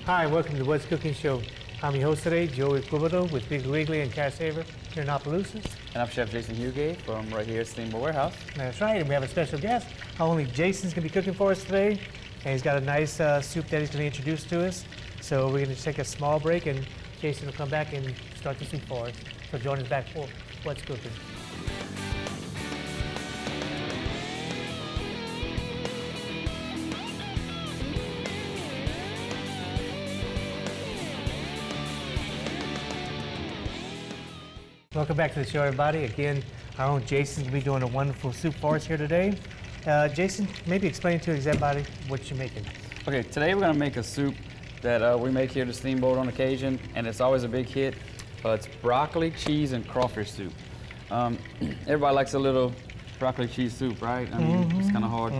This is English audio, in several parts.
Hi, welcome to the What's Cooking Show. I'm your host today, Joey Quibido with Big Wiggly and Cat Saver here in Opelousas. And I'm Chef Jason Huguet from right here at Steamboat Warehouse. That's right, and we have a special guest. Not only Jason's going to be cooking for us today, and he's got a nice soup that he's going to introduce to us. So we're going to take a small break, and Jason will come back and start the soup for us. So join us back for What's Cooking. Welcome back to the show, everybody. Again, our own Jason's going to be doing a wonderful soup for us here today. Jason, maybe explain to everybody what you're making. Okay, today we're going to make a soup that we make here at the Steamboat on occasion, and it's always a big hit. It's broccoli, cheese, and crawfish soup. Everybody likes a little broccoli cheese soup, right? I mean, it's kind of hard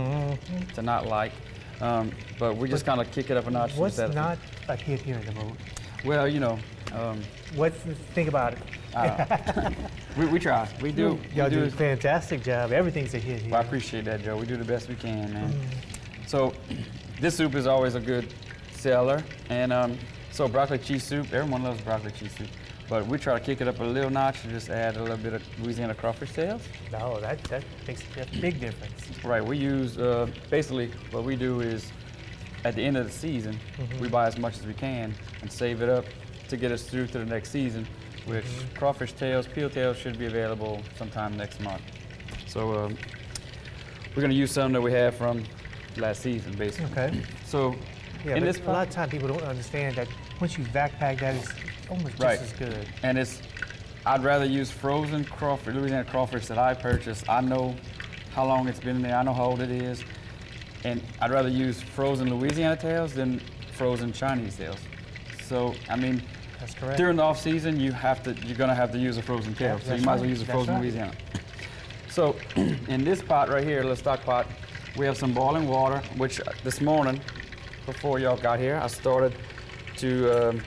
to not like. But we just kind of kick it up a notch. What's not a hit here in the boat? Well, you know. Think about it. We try. We do. Y'all do a fantastic job. Everything's a hit here. Well, I appreciate that, Joe. We do the best we can, man. So this soup is always a good seller. And so broccoli cheese soup, everyone loves broccoli cheese soup. But we try to kick it up a little notch and just add a little bit of Louisiana crawfish tails. No, that makes a big difference. Right, we use, basically what we do is at the end of the season, we buy as much as we can and save it up to get us through to the next season, which crawfish tails, peel tails should be available sometime next month. So we're going to use some that we have from last season, basically. Okay. So yeah, in this a lot of times people don't understand that once you backpack that, it's almost just as good. And I'd rather use frozen crawfish, Louisiana crawfish that I purchased. I know how long it's been in there. I know how old it is. And I'd rather use frozen Louisiana tails than frozen Chinese tails. So, I mean, that's correct. During the off season, you're gonna have to use a frozen tail. So you might as well use a frozen Louisiana. So in this pot right here, little stock pot, we have some boiling water, which this morning, before y'all got here, I started to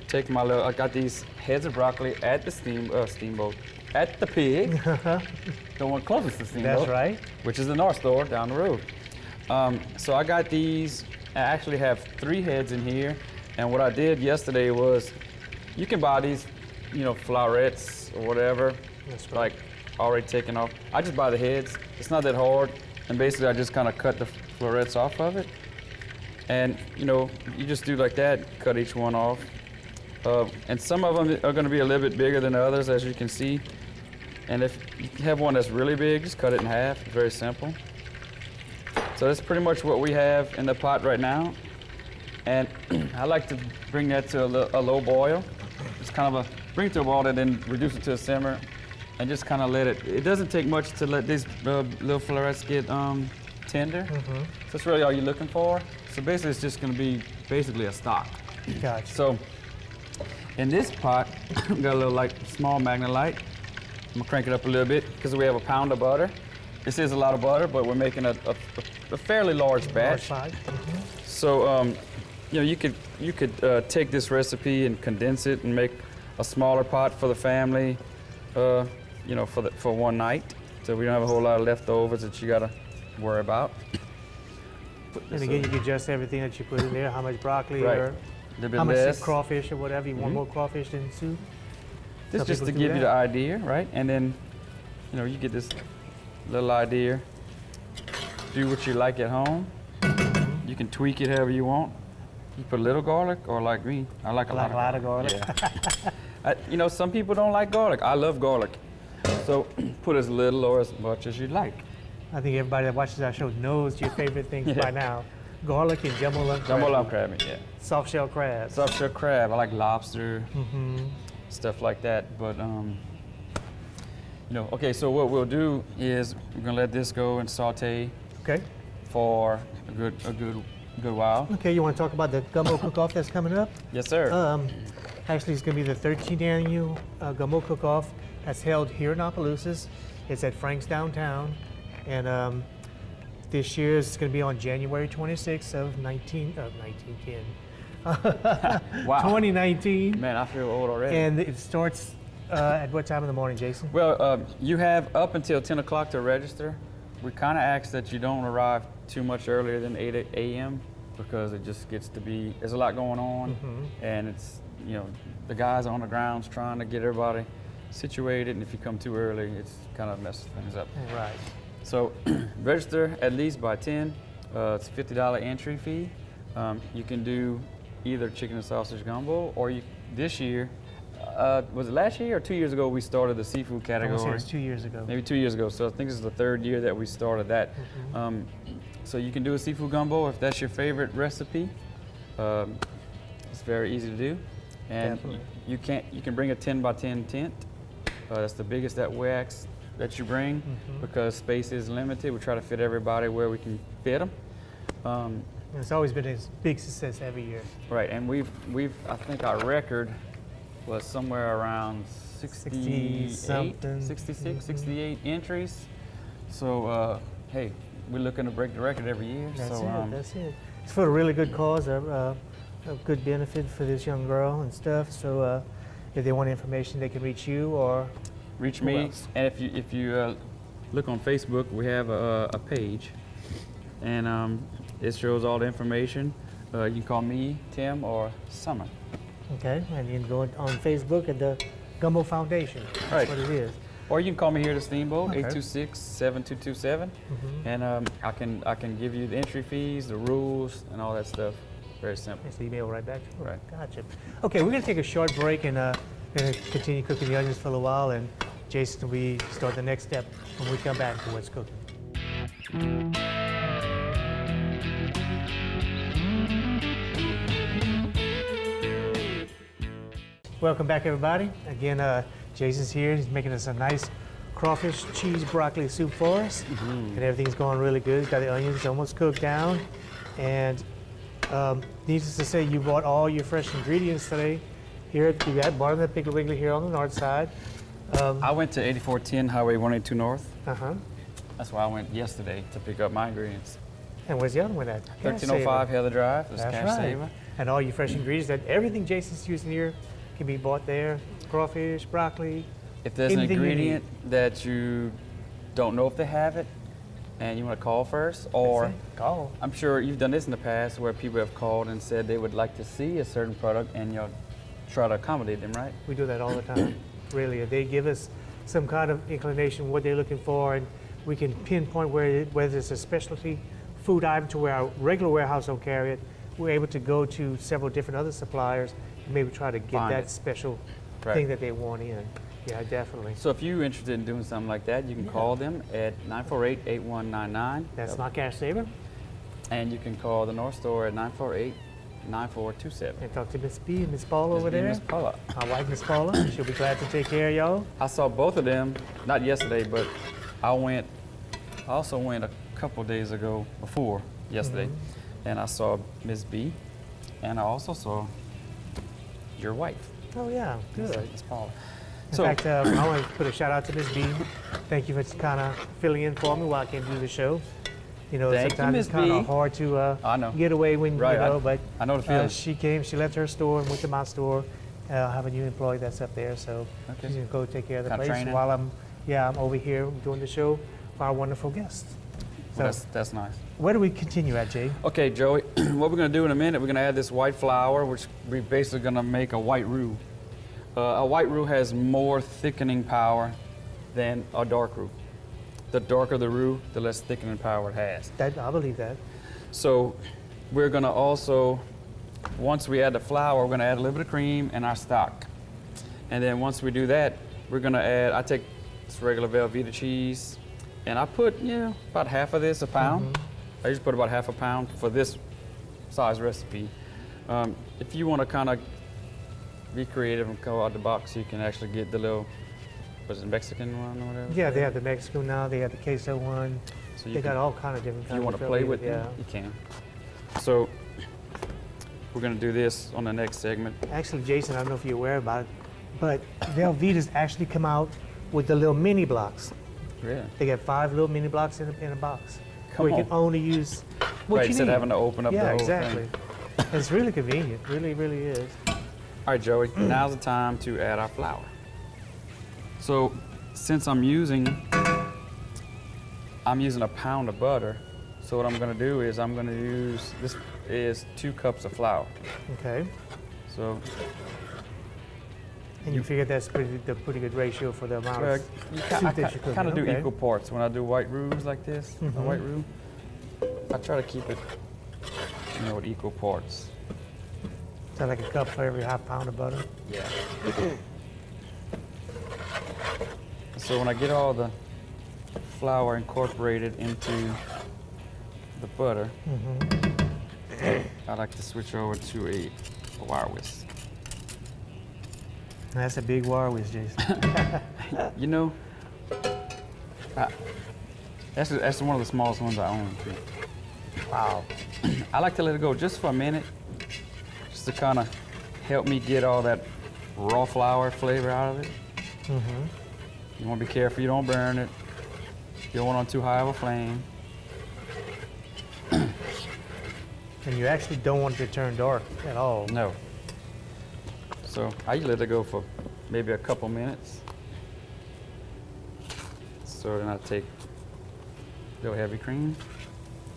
take I got these heads of broccoli at the steamboat, at the pig, the one closest to steamboat. That's right. Which is the North Store down the road. So I got these, I actually have 3 heads in here. And what I did yesterday was, you can buy these, you know, florets or whatever, like already taken off. I just buy the heads. It's not that hard. And basically I just kind of cut the florets off of it. And, you know, you just do like that, cut each one off. And some of them are going to be a little bit bigger than others, as you can see. And if you have one that's really big, just cut it in half. It's very simple. So that's pretty much what we have in the pot right now. And I like to bring that to a low boil. Just kind of bring it to a boil and then reduce it to a simmer and just kind of let it doesn't take much to let these little florets get tender. So that's really all you're looking for. So basically it's just gonna be basically a stock. Gotcha. So in this pot, we got a little small Magna Light. I'm gonna crank it up a little bit because we have a pound of butter. This is a lot of butter, but we're making a fairly large batch. So you know, you could take this recipe and condense it and make a smaller pot for the family, you know, for one night. So we don't have a whole lot of leftovers that you gotta worry about. And again, you can adjust everything that you put in there, how much broccoli or how much crawfish or whatever. You want more crawfish than soup? This just to give you the idea, right? And then, you know, you get this little idea. Do what you like at home. You can tweak it however you want. You put a little garlic, or like me, I like a lot of garlic. Yeah. You know, some people don't like garlic. I love garlic. So put as little or as much as you like. I think everybody that watches our show knows your favorite things by now. Garlic and jumbo lump crab. Jumbo lump crab, yeah. Soft shell crab. Soft shell crab. I like lobster, stuff like that. But, you know, okay, so what we'll do is we're going to let this go and saute for a good while. Okay, you want to talk about the gumbo cook-off that's coming up? Yes, sir. Actually, it's going to be the 13th annual gumbo cook-off that's held here in Opelousas. It's at Frank's downtown. And this year it's going to be on January 26th of 2010. Wow. 2019. Man, I feel old already. And it starts at what time in the morning, Jason? Well, you have up until 10 o'clock to register. We kind of ask that you don't arrive too much earlier than 8 a.m. because it just gets to be, there's a lot going on, and it's, you know, the guys on the grounds trying to get everybody situated, and if you come too early, it's kind of messes things up. Right. So register at least by 10. It's a $50 entry fee. You can do either chicken and sausage gumbo, or this year, was it last year or 2 years ago we started the seafood I category? want to say it was 2 years ago. Maybe 2 years ago. So I think this is the third year that we started that. So you can do a seafood gumbo if that's your favorite recipe. It's very easy to do. And Definitely. you can bring a 10 by 10 tent. That's the biggest that wax that you bring because space is limited. We try to fit everybody where we can fit them. And it's always been a big success every year. Right, and we've I think our record was somewhere around 68, 66, 68 entries. So hey, we're looking to break the record every year. That's so, it. That's it. It's for a really good cause, a good benefit for this young girl and stuff. So if they want information, they can reach you or reach who me. else? And if you look on Facebook, we have a page, and it shows all the information. You can call me, Tim, or Summer. Okay, and you can go on Facebook at the Gumbo Foundation. That's Right. what it is. Or you can call me here at the Steamboat, Okay. 826-7227, and I can give you the entry fees, the rules, and all that stuff. Very simple. It's email right back to you. Right. Gotcha. Okay, we're gonna take a short break and gonna continue cooking the onions for a while, and Jason, we start the next step when we come back to what's cooking. Welcome back, everybody. Again, Jason's here. He's making us a nice crawfish cheese broccoli soup for us, and everything's going really good. He's got the onions almost cooked down, and needless to say, you bought all your fresh ingredients today. Here, you got bought them at Piggly Wiggly here on the north side. I went to 8410 Highway 182 North. Uh-huh. That's where I went yesterday to pick up my ingredients. And where's the other one at? 1305 Heather Drive. That's That's Cash right. Saver. And all your fresh ingredients, that everything Jason's using here can be bought there. Crawfish, broccoli. If there's an Anything you ingredient that you don't know if they have it, and you want to call first, or That's it. Call. I'm sure you've done this in the past where people have called and said they would like to see a certain product, and you'll try to accommodate them, right? We do that all the time. Really, they give us some kind of inclination what they're looking for, and we can pinpoint whether it's a specialty food item to where our regular warehouse don't carry it. We're able to go to several different other suppliers and maybe try to get Find that it. special Right. thing that they want in. Yeah, definitely. So if you're interested in doing something like that, you can call them at 948-8199. That's not Cash Saver. And you can call the North Store at 948-9427. And talk to Miss B and Miss Paula over there. Miss Paula. My wife, Miss Paula. She'll be glad to take care of y'all. I saw both of them, not yesterday, but I also went a couple days ago before yesterday, and I saw Miss B, and I also saw your wife, Oh yeah, good. Miss Paula. In fact, I want to put a shout out to Miss B. Thank you for kind of filling in for me while I can't do the show. You know, Thank you, sometimes Miss it's kind B. of hard to I know. get away when Right, you know, but I know the feeling. she came, she left her store and went to my store. I have a new employee that's up there, so Okay. she's gonna go take care of the Kinda place training? while I'm over here doing the show for our wonderful guests. So, Well, that's nice. where do we continue at, Jay? Okay, Joey, what we're gonna do in a minute, we're gonna add this white flour, which we're basically gonna make a white roux. A white roux has more thickening power than a dark roux. The darker the roux, the less thickening power it has. I believe that. So we're gonna also, once we add the flour, we're gonna add a little bit of cream and our stock. And then once we do that, we're gonna add, I take this regular Velveeta cheese, and I put, about half of this, a pound. I just put about half a pound for this size recipe. If you wanna kinda be creative and go out the box, you can actually get the little, was it Mexican one or whatever? Yeah, they have the Mexican now. They have the queso one. So They got all kind of different if kinds you want of to play Velveeta, with yeah. them, you can. So we're going to do this on the next segment. Actually, Jason, I don't know if you're aware about it, but Velveeta's actually come out with the little mini blocks. Yeah. They got 5 little mini blocks in a box. Come where you on. can only use what Right, you instead need. of having to open up the Yeah, whole exactly. thing. It's really convenient. Really, really is. All right, Joey, now's the time to add our flour. So since I'm using a pound of butter, So what I'm gonna do is I'm gonna use, this is 2 cups of flour. Okay. So And you figure that's the pretty good ratio for the amount well, of soup that you're cooking. kind of do Okay. equal parts. When I do white roux like this, a Mhm. white roux, I try to keep it, with equal parts. So like a cup for every half pound of butter. Yeah. So when I get all the flour incorporated into the butter, I like to switch over to a wire whisk. That's a big wire whisk, Jason. You know, that's one of the smallest ones I own too. Wow. I like to let it go just for a minute, just to kind of help me get all that raw flour flavor out of it. You want to be careful you don't burn it. You don't want it on too high of a flame. And you actually don't want it to turn dark at all. No. So I usually let it go for maybe a couple minutes. So then I take a little heavy cream.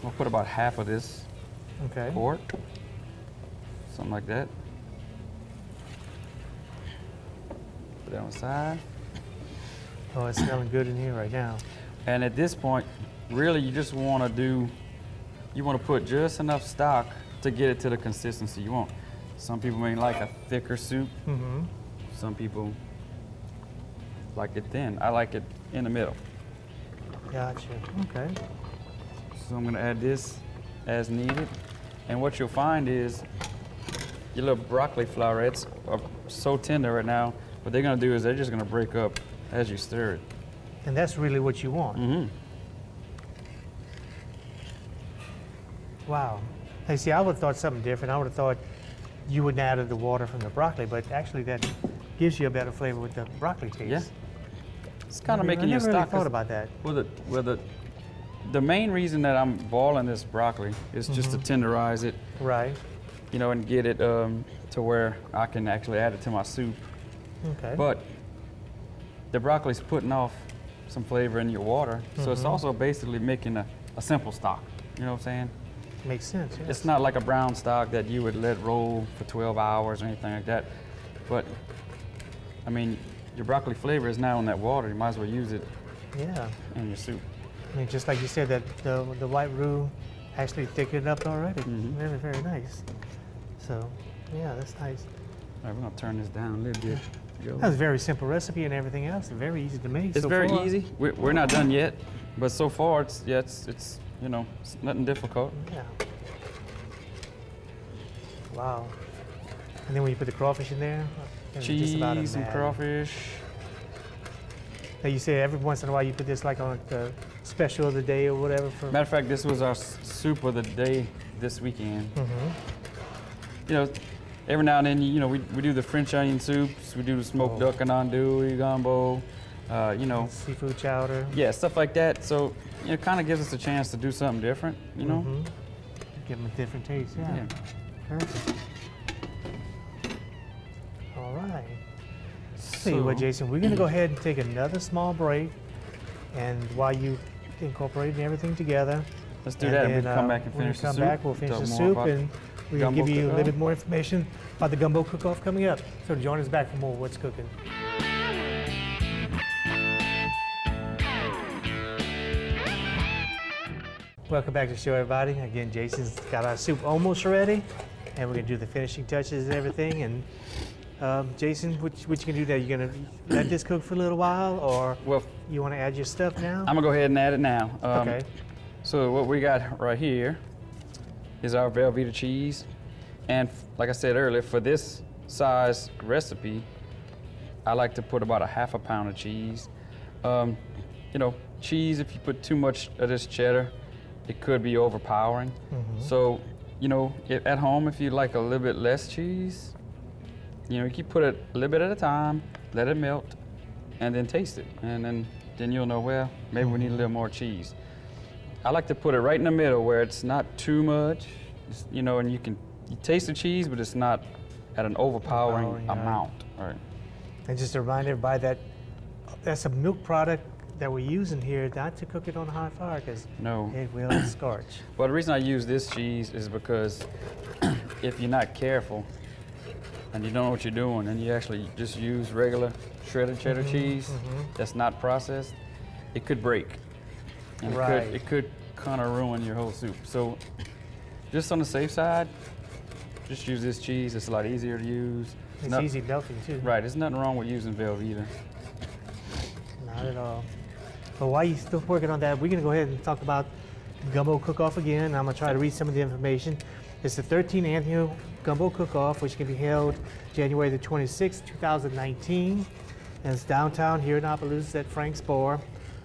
I'll put about half of this Okay. quart, something like that. Put that on the side. Oh, it's smelling good in here right now. And at this point, really you just want to put just enough stock to get it to the consistency you want. Some people may like a thicker soup. Some people like it thin. I like it in the middle. Gotcha. Okay. So I'm gonna add this as needed. And what you'll find is your little broccoli florets are so tender right now. What they're gonna do is they're just gonna break up as you stir it. And that's really what you want. Wow. Hey, see, I would have thought something different. I would have thought you wouldn't add the water from the broccoli, but actually that gives you a better flavor with the broccoli taste. Yeah. It's kind of making I your never really stock. thought about that. Well, the main reason that I'm boiling this broccoli is just to tenderize it, Right. and get it to where I can actually add it to my soup. Okay. But the broccoli's putting off some flavor in your water, so it's also basically making a simple stock. You know what I'm saying? Makes sense. Yes. It's not like a brown stock that you would let roll for 12 hours or anything like that. But, I mean, your broccoli flavor is now in that water. You might as well use it Yeah. in your soup. I mean, just like you said, that the white roux actually thickened up already. Very, very nice. So, yeah, that's nice. All right, we're gonna turn this down a little bit. Go. That's a very simple recipe and everything else. Very easy to make. It's so very far. easy. We're not done yet, but so far it's it's nothing difficult. Yeah. Wow. And then when you put the crawfish in there, it's just about Cheese and mad. crawfish. Now you say every once in a while you put this like on the special of the day or whatever for. Matter of fact, this was our soup of the day this weekend. Every now and then, we do the French onion soups, we do the smoked duck and andouille gumbo, Seafood chowder. yeah, stuff like that. So, it kind of gives us a chance to do something different, Give them a different taste. Yeah. Yeah. Perfect. All right. Tell you what, Jason, we're gonna go ahead and take another small break, and while you incorporate everything together, Let's do that, and we can come back and when we finish the come soup. back, we'll finish Talk the more soup, about and we're gonna give gumbo you a little cook-off. bit more information about the gumbo cook-off coming up. So join us back for more What's Cooking. Welcome back to the show, everybody. Again, Jason's got our soup almost ready, and we're gonna do the finishing touches and everything. And Jason, what you gonna do now? You gonna let this cook for a little while, or Well, you wanna add your stuff now? I'm gonna go ahead and add it now. Okay. So what we got right here is our Velveeta cheese. And like I said earlier, for this size recipe, I like to put about a half a pound of cheese. Cheese, if you put too much of this cheddar, it could be overpowering. So, at home, if you like a little bit less cheese, you can put it a little bit at a time, let it melt, and then taste it. And then you'll know, well, maybe we need a little more cheese. I like to put it right in the middle where it's not too much, and you taste the cheese, but it's not at an overpowering Overpowering, right. amount. All right. And just to remind everybody that that's a milk product that we're using here, not to cook it on high fire because No. it will scorch. Well, the reason I use this cheese is because if you're not careful and you don't know what you're doing and you actually just use regular shredded cheddar cheese that's not processed, it could break. And Right. it could kind of ruin your whole soup. So just on the safe side, just use this cheese. It's a lot easier to use. It's easy melting too. Right, there's nothing wrong with using Velveeta. Not at all. But while you're still working on that, we're going to go ahead and talk about Gumbo Cook-Off again. I'm going to try to read some of the information. It's the 13th annual Gumbo Cook-Off, which can be held January the 26th, 2019. And it's downtown here in Opelousas at Frank's Bar,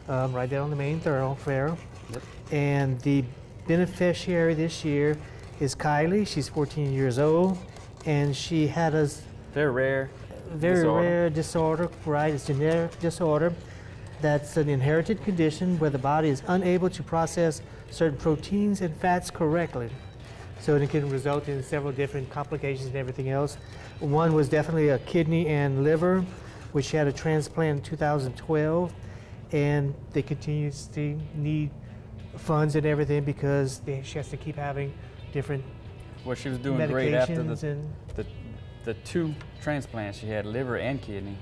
right there on the main thoroughfare. Yep. And the beneficiary this year is Kylie. She's 14 years old, and she had a They're rare. very disorder. rare disorder, right? It's a genetic disorder that's an inherited condition where the body is unable to process certain proteins and fats correctly. So it can result in several different complications and everything else. One was definitely a kidney and liver, which she had a transplant in 2012, and they continue to need funds and everything because she has to keep having different Well, she was doing great after medications and the two transplants. She had liver and kidney,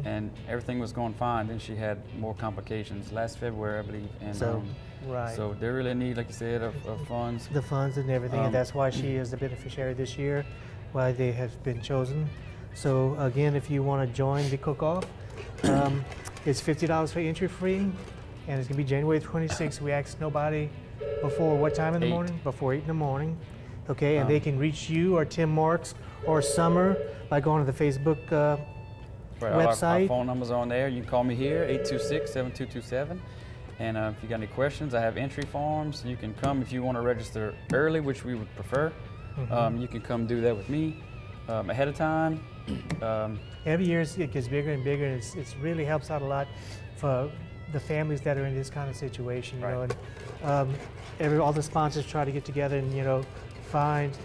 and everything was going fine. Then she had more complications last February, I believe. And so, right. so they really need, like you said, of funds. The funds and everything, and that's why she is the beneficiary this year, why they have been chosen. So again, if you want to join the cook-off, it's $50 for entry fee, and it's gonna be January 26th. We asked nobody before what time in the 8. morning? Before 8 in the morning. Okay, and they can reach you or Tim Marks or Summer by going to the Facebook Right, website. Our phone number's on there. You can call me here, 826-7227. And if you got any questions, I have entry forms. You can come if you want to register early, which we would prefer. You can come do that with me ahead of time. Every year it gets bigger and bigger, and it really helps out a lot for the families that are in this kind of situation, you know. And all the sponsors try to get together and, you know, find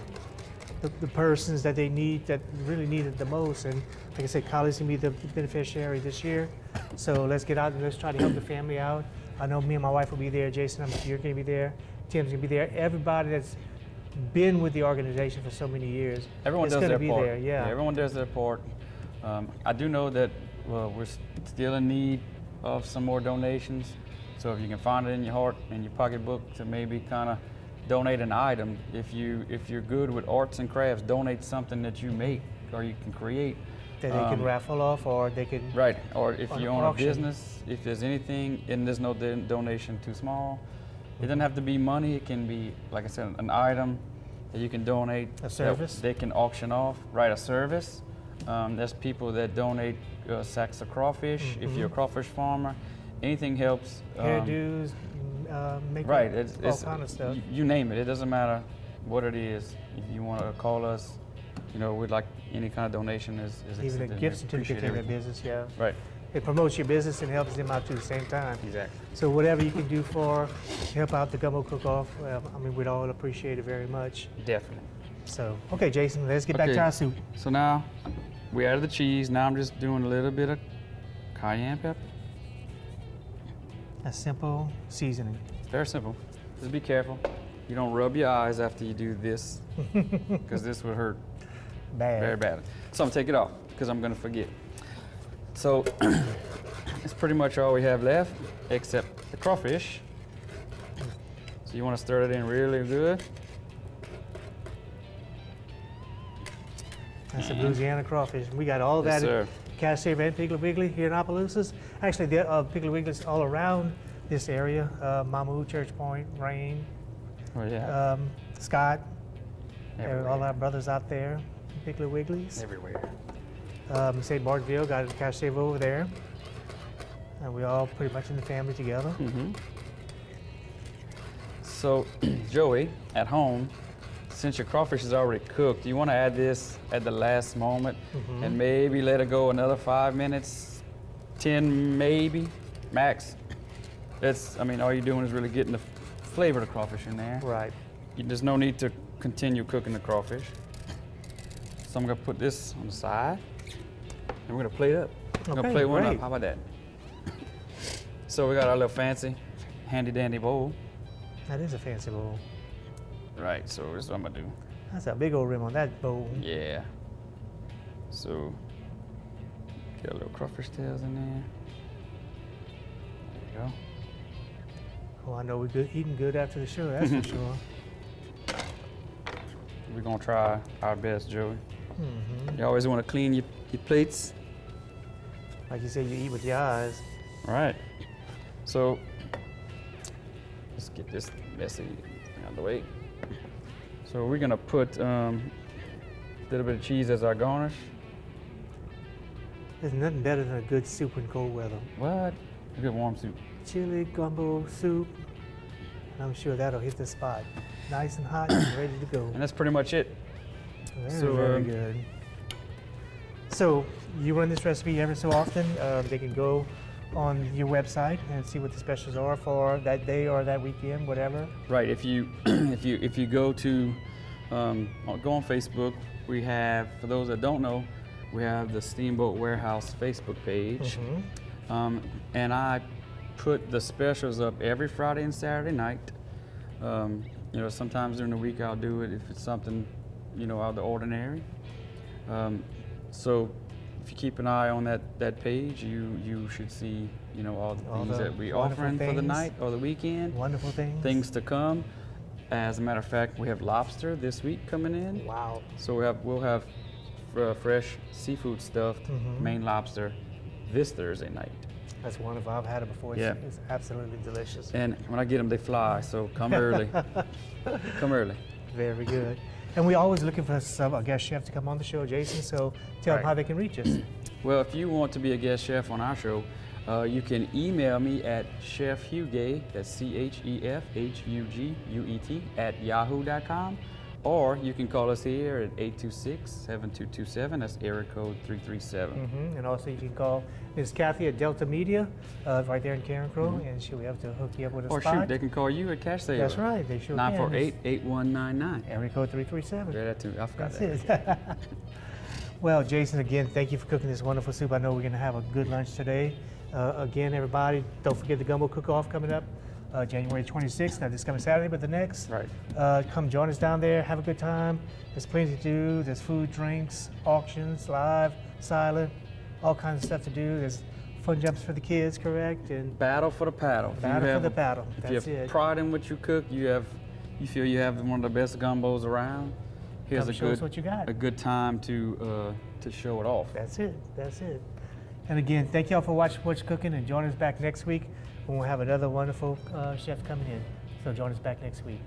the persons that they need, that really need it the most. And like I said, Kylie's gonna be the beneficiary this year. So let's get out and let's try to help the family out. I know me and my wife will be there. Jason, you're gonna be there. Tim's gonna be there. Everybody that's been with the organization for so many years. Everyone is does gonna their be part. there, yeah. Everyone does their part. I do know that we're still in need of some more donations. So if you can find it in your heart, in your pocketbook, to maybe kind of donate an item. If you're good with arts and crafts, donate something that you make or you can create. That they can raffle off, or they can. Right, or if on you an own a auction. business, if there's anything, and there's no donation too small. It doesn't have to be money. It can be, like I said, an item that you can donate. A service? That they can auction off. Right, a service. There's people that donate sacks of crawfish. If you're a crawfish farmer, anything helps. Hairdos, makeup, Right, all kind of stuff. You name it. It doesn't matter what it is. If you want to call us, you know, we'd like any kind of donation is Even a accepted. gift We certificate appreciate to their everything. business, yeah. Right, It promotes your business and helps them out too at the same time. exactly. So whatever you can do for help out the Gumbo Cook-Off, I mean, we'd all appreciate it very much. Definitely. So, okay, Jason, let's get back Okay. to our soup. So now we added the cheese. Now I'm just doing a little bit of cayenne pepper. A simple seasoning. It's very simple. Just be careful. You don't rub your eyes after you do this, because this would hurt Bad. very badly. So I'm gonna take it off because I'm gonna forget. So it's pretty much all we have left, except the crawfish. So you want to stir it in really good. That's a Louisiana crawfish. We got all Yes, that sir. at Cash Saver and Piggly Wiggly here in Opelousas. Actually, there are Piggly Wigglies all around this area. Mamu, Church Point, Rain, Oh yeah. Scott, Everywhere. all our brothers out there, Piggly Wigglies. Everywhere. St. Martinville got a Cash Saver over there. And we all pretty much in the family together. So, Joey, at home, since your crawfish is already cooked, you want to add this at the last moment and maybe let it go another 5 minutes, 10 maybe, max. I mean, all you're doing is really getting the flavor of the crawfish in there. Right. There's no need to continue cooking the crawfish. So I'm gonna put this on the side and we're gonna plate it up. I'm gonna Okay, plate one up, great. how about that? So we got our little fancy, handy dandy bowl. That is a fancy bowl. Right, so this is what I'm gonna do. That's a big old rim on that bowl. Yeah. So, get a little crawfish tails in there. There you go. Oh, I know we're good, eating good after the show, that's for sure. We're gonna try our best, Joey. Mm-hmm. You always wanna clean your plates. Like you said, you eat with your eyes. All right. So, let's get this messy out of the way. So we're gonna put a little bit of cheese as our garnish. There's nothing better than a good soup in cold weather. What? A good warm soup. Chili gumbo soup. I'm sure that'll hit the spot. Nice and hot and ready to go. And that's pretty much it. Very good. So you run this recipe every so often. They can go on your website and see what the specials are for that day or that weekend, whatever. Right. If you if you go to go on Facebook, we have, for those that don't know, we have the Steamboat Warehouse Facebook page, and I put the specials up every Friday and Saturday night. You know, sometimes during the week I'll do it if it's something, you know, out of the ordinary. So if you keep an eye on that page, you should see, you know, all the things that we offering for the night or the weekend. Wonderful things. Things to come. As a matter of fact, we have lobster this week coming in. Wow. So we'll have fresh seafood stuffed Maine lobster this Thursday night. That's wonderful. I've had it before. It's absolutely delicious. And when I get them, they fly. So come early. Come early. Very good. And we're always looking for a guest chef to come on the show, Jason. So tell them how they can reach us. Well, if you want to be a guest chef on our show, you can email me at Chef Huguet, that's ChefHuguet @yahoo.com, or you can call us here at 826-7227. That's area code 337. And also you can call Ms. Kathy at Delta Media, right there in Karen Crow, and she'll have to hook you up with a or spot. shoot, they can call you at Cash Sale. That's right, they sure can. 948-8199. Area code 337. Yeah, that too. I forgot That's that. it. Well, Jason, again, thank you for cooking this wonderful soup. I know we're going to have a good lunch today. Again, everybody, don't forget the gumbo cook-off coming up January 26th. Not this coming Saturday, but the next. Right. Come join us down there. Have a good time. There's plenty to do. There's food, drinks, auctions, live, silent, all kinds of stuff to do. There's fun jumps for the kids, correct? And Battle for the paddle. battle for the paddle. If That's you have it. pride in what you cook, you feel you have one of the best gumbos around. Here's Come show us what you got. a good time to show it off. That's it. That's it. And again, thank y'all for watching What's Cooking, and join us back next week when we'll have another wonderful chef coming in. So join us back next week.